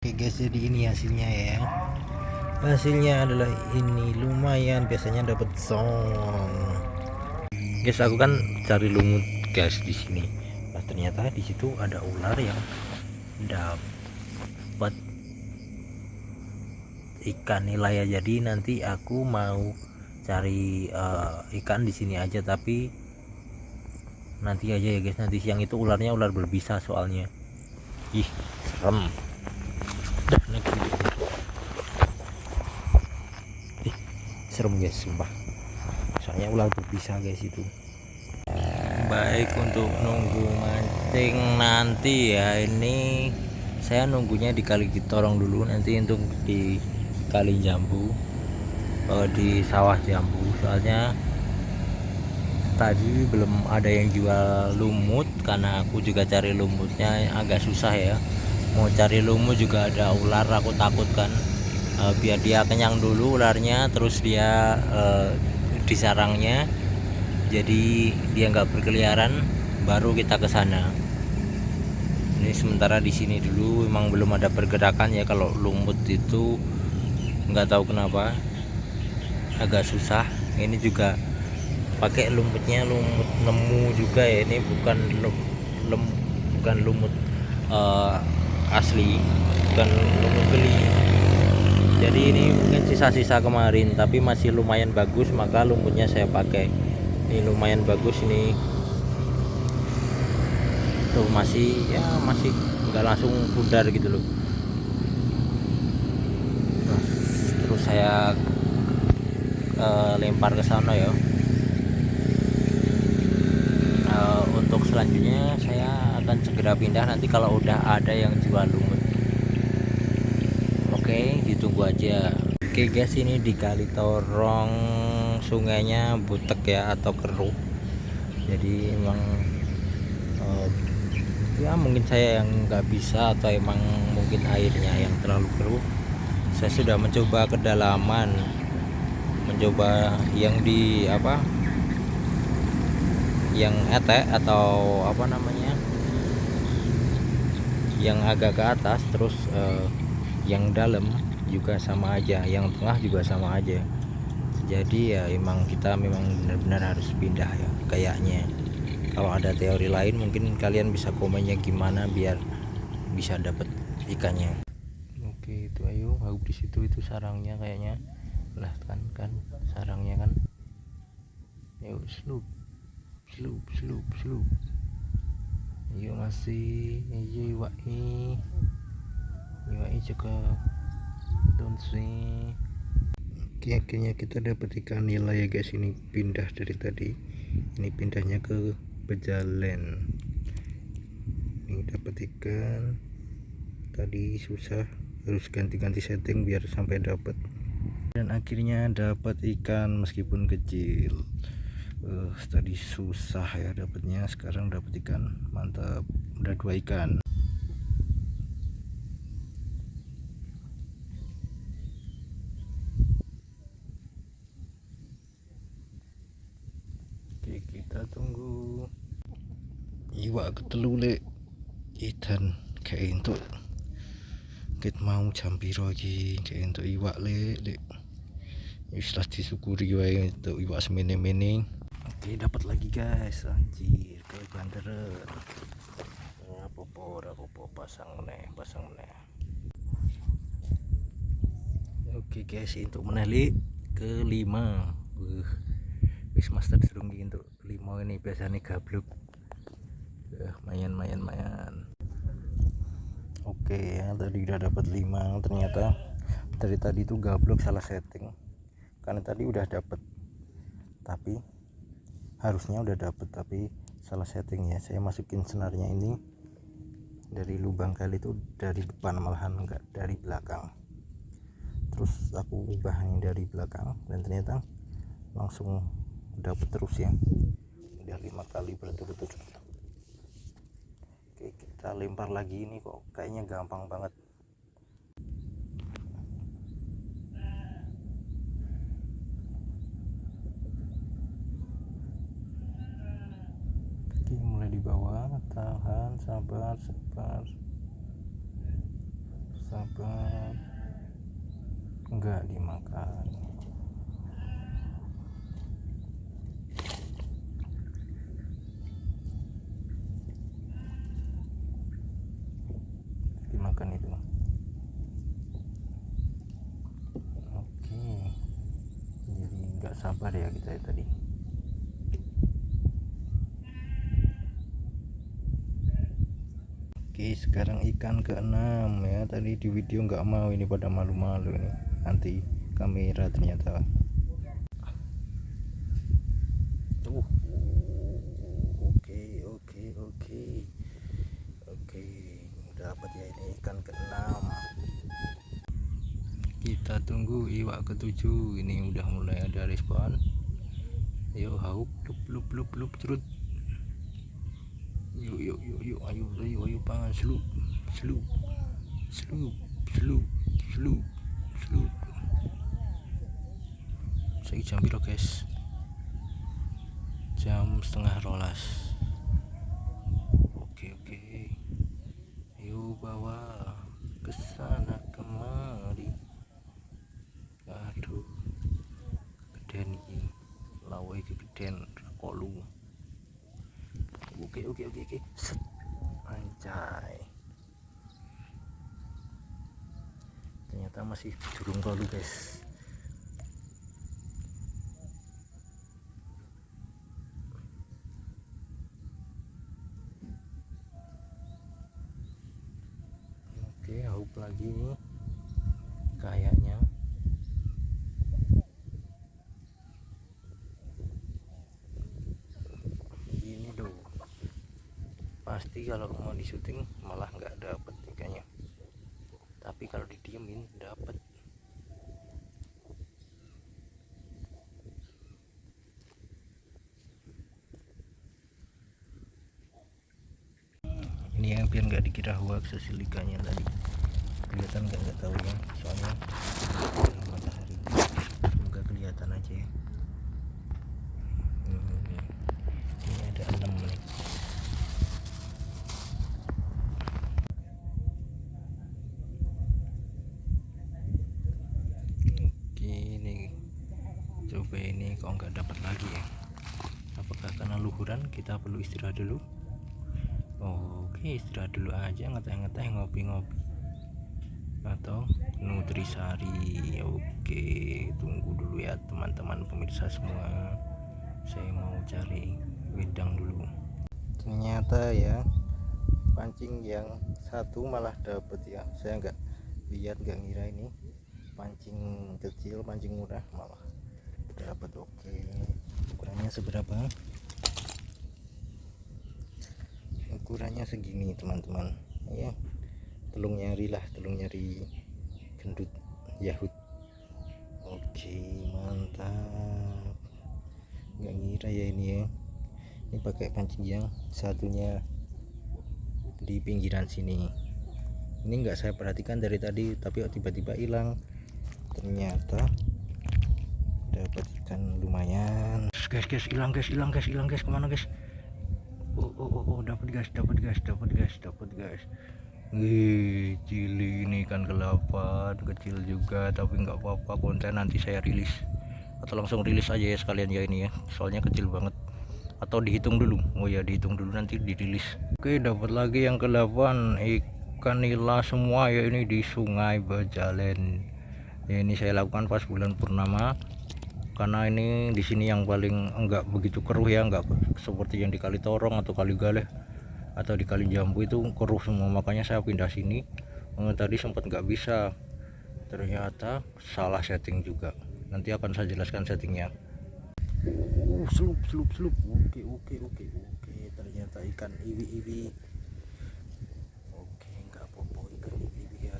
Oke guys, jadi ini hasilnya ya. Hasilnya adalah ini lumayan, biasanya dapat song. Guys, aku kan cari lumut guys di sini. Nah, ternyata di situ ada ular yang dapat ikan nila ya. Jadi nanti aku mau cari ikan di sini aja, tapi nanti aja ya guys. Nanti siang itu ularnya ular berbisa soalnya. Ih, serem. Dah, serem guys, sumpah. Soalnya ular berbisa guys itu. Baik, untuk nunggu mancing nanti ya, ini saya nunggunya di Kali Citorong dulu, nanti untuk di Kali Jambu, di sawah Jambu. Soalnya tadi belum ada yang jual lumut, karena aku juga cari lumutnya agak susah ya. Mau cari lumut juga ada ular, aku takut kan. Biar dia kenyang dulu ularnya, terus dia di sarangnya, jadi dia nggak berkeliaran, baru kita ke sana. Ini sementara di sini dulu, memang belum ada pergerakan ya. Kalau lumut itu nggak tahu kenapa agak susah. Ini juga pakai lumutnya lumut nemu juga ya, ini bukan bukan lumut asli, bukan lumut beli. Jadi ini mungkin sisa-sisa kemarin, tapi masih lumayan bagus, maka lumutnya saya pakai. Ini lumayan bagus ini tuh, masih nggak langsung pudar gitu loh. Terus saya lempar ke sana ya. Untuk selanjutnya saya akan segera pindah nanti kalau udah ada yang jual lumut. Oke, ditunggu aja. Oke guys, ini di Kali Torong, sungainya butek ya, atau keruh. Jadi emang ya mungkin saya yang nggak bisa, atau emang mungkin airnya yang terlalu keruh. Saya sudah mencoba kedalaman, mencoba yang di yang etek, atau apa namanya, yang agak ke atas, terus yang dalam juga sama aja, yang tengah juga sama aja. Jadi ya emang kita memang benar-benar harus pindah ya kayaknya. Kalau ada teori lain mungkin kalian bisa komennya gimana biar bisa dapat ikannya. Oke, itu ayo, di situ itu sarangnya kayaknya. Lah kan sarangnya kan. Yuk, slup slup slup slup. Yuk, masih iwai juga don't see. Oke, akhirnya kita dapat ikan nila ya guys. Ini pindah dari tadi, ini pindahnya ke Bejalen. Ini dapat ikan, tadi susah, harus ganti-ganti setting biar sampai dapat. Dan akhirnya dapat ikan meskipun kecil. Tadi susah ya dapatnya, sekarang dapat ikan, mantap, udah 2 ikan. Oke, kita tunggu. Iwak ketelule ikan kayak untuk kita mau jam piro iki, kayak untuk iwak lek istilah disyukuri wae untuk iwak semene-mene. Oke, dapat lagi guys, anjir, ke banderer. Apa-apa pasang meneh. Oke guys, untuk meneli ke 5. Wis master durung untuk 5 ini biasanya gablok. Mayan. Oke ya, tadi udah dapat 5. Ternyata dari tadi tuh gablok, salah setting. Karena tadi udah dapat, tapi harusnya udah dapat, tapi salah setting ya. Saya masukin senarnya ini dari lubang kali itu dari depan, malahan enggak dari belakang. Terus aku ubah ini dari belakang, dan ternyata langsung dapat terus ya. Udah 5 kali berturut-turut. Oke, kita lempar lagi. Ini kok kayaknya gampang banget. Oke, mulai di bawah, tahan, sabar. sabar, enggak dimakan. Dimakan itu. Oke, jadi enggak sabar ya kita tadi. Oke, sekarang ikan ke-6 ya. Tadi di video nggak mau, ini pada malu-malu ini. Nanti kamera ternyata. Oke. Dapat ya ini ikan ke-6. Kita tunggu iwak ke-7. Ini udah mulai ada respon. Yuk, haup, lup cerut. Yuk, ayo pangan, slup. Saya jam piro guys? Jam 11:30. Oke. Yuk bawa ke sana kemari. Aduh, geden iki. Lawe iki geden rakolu. Oke. Set. Anjay. Ternyata masih durung kolu guys. Oke, haup lagi nih kayaknya. Ini loh, pasti kalau mau di syuting malah nggak dapet ikannya, tapi kalau didiemin dapet. Ini yang biar nggak dikira hoax hasil ikannya tadi. Kelihatan nggak tahu ya, soalnya matahari. Semoga kelihatan aja ya. Ini ada 6 nih. Oke, ini coba ini kok nggak dapat lagi ya. Apakah karena luhuran kita perlu istirahat dulu? Oke, istirahat dulu aja, ngeteh-ngeteh, ngopi-ngopi, atau nutrisari. Oke, tunggu dulu ya teman-teman pemirsa semua, saya mau cari wedang dulu. Ternyata ya, pancing yang satu malah dapet ya. Saya nggak ngira ini pancing kecil, pancing murah malah dapat. Oke, ukurannya seberapa? Ukurannya segini teman-teman ya, telung nyari gendut Yahud. Oke, mantap, nggak ngira ya ini ya, ini pakai pancing yang satunya di pinggiran sini. Ini nggak saya perhatikan dari tadi, tapi tiba-tiba hilang. Ternyata dapat ikan lumayan guys. Hilang guys, kemana guys? Oh, dapat guys. Wih, cili ini ikan ke-8, kecil juga, tapi nggak apa-apa, konten nanti saya rilis atau langsung rilis aja ya sekalian ya ini ya, soalnya kecil banget. Atau dihitung dulu? Oh ya, dihitung dulu nanti dirilis. Oke, dapat lagi yang ke-8, ikan nila semua ya, ini di Sungai Bajalen ya. Ini saya lakukan pas bulan purnama, karena ini di sini yang paling enggak begitu keruh ya, enggak seperti yang di Kali Torong atau Kali Galeh atau di Kali Jambu itu keruh semua, makanya saya pindah sini. Tadi sempat nggak bisa, ternyata salah setting juga, nanti akan saya jelaskan settingnya. Slup. Oke, ternyata ikan iwi. Oke, nggak apa-apa, ikan iwi ya.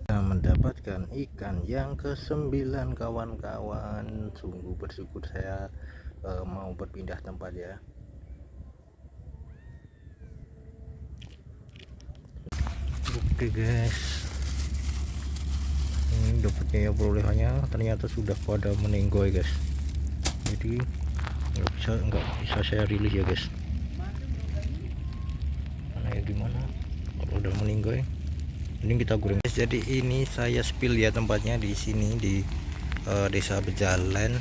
Kita mendapatkan ikan yang ke-9 kawan-kawan. Sungguh bersyukur saya mau berpindah tempat ya. Oke guys, ini dapatnya ya, perolehannya ternyata sudah pada menenggoy guys, jadi nggak bisa saya rilis ya guys. Mana ya, gimana udah meninggal. Ini kita goreng. Jadi ini saya spill ya tempatnya di sini di desa Bejalan,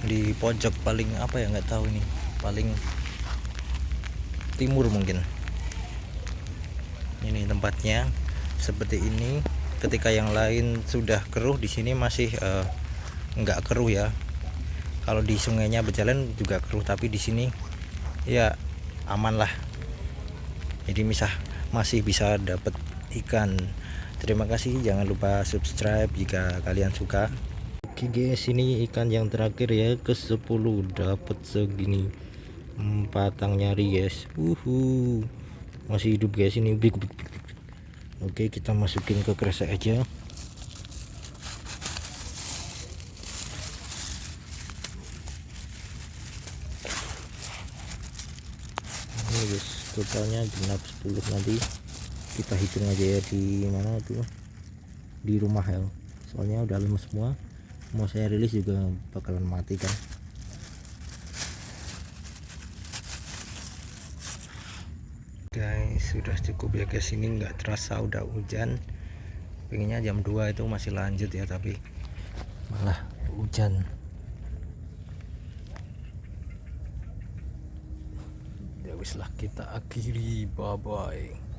di pojok paling apa ya, nggak tahu ini, paling timur mungkin. Ini tempatnya seperti ini. Ketika yang lain sudah keruh, di sini masih nggak keruh ya. Kalau di sungainya Bejalan juga keruh, tapi di sini ya aman lah. Jadi masih bisa dapat ikan. Terima kasih, jangan lupa subscribe jika kalian suka. Oke guys, ini ikan yang terakhir ya, ke 10 dapat segini, 4 nyari guys. Masih hidup guys ini. Oke, kita masukin ke kresek aja. Ini guys, totalnya genap 10. Nanti kita hitung aja ya di mana tuh, di rumah ya, soalnya udah lemes semua. Mau saya rilis juga bakalan mati kan. Guys, sudah cukup ya guys, ini nggak terasa udah hujan. Pengennya jam 2 itu masih lanjut ya, tapi malah hujan. Ya wis lah, kita akhiri, bye bye.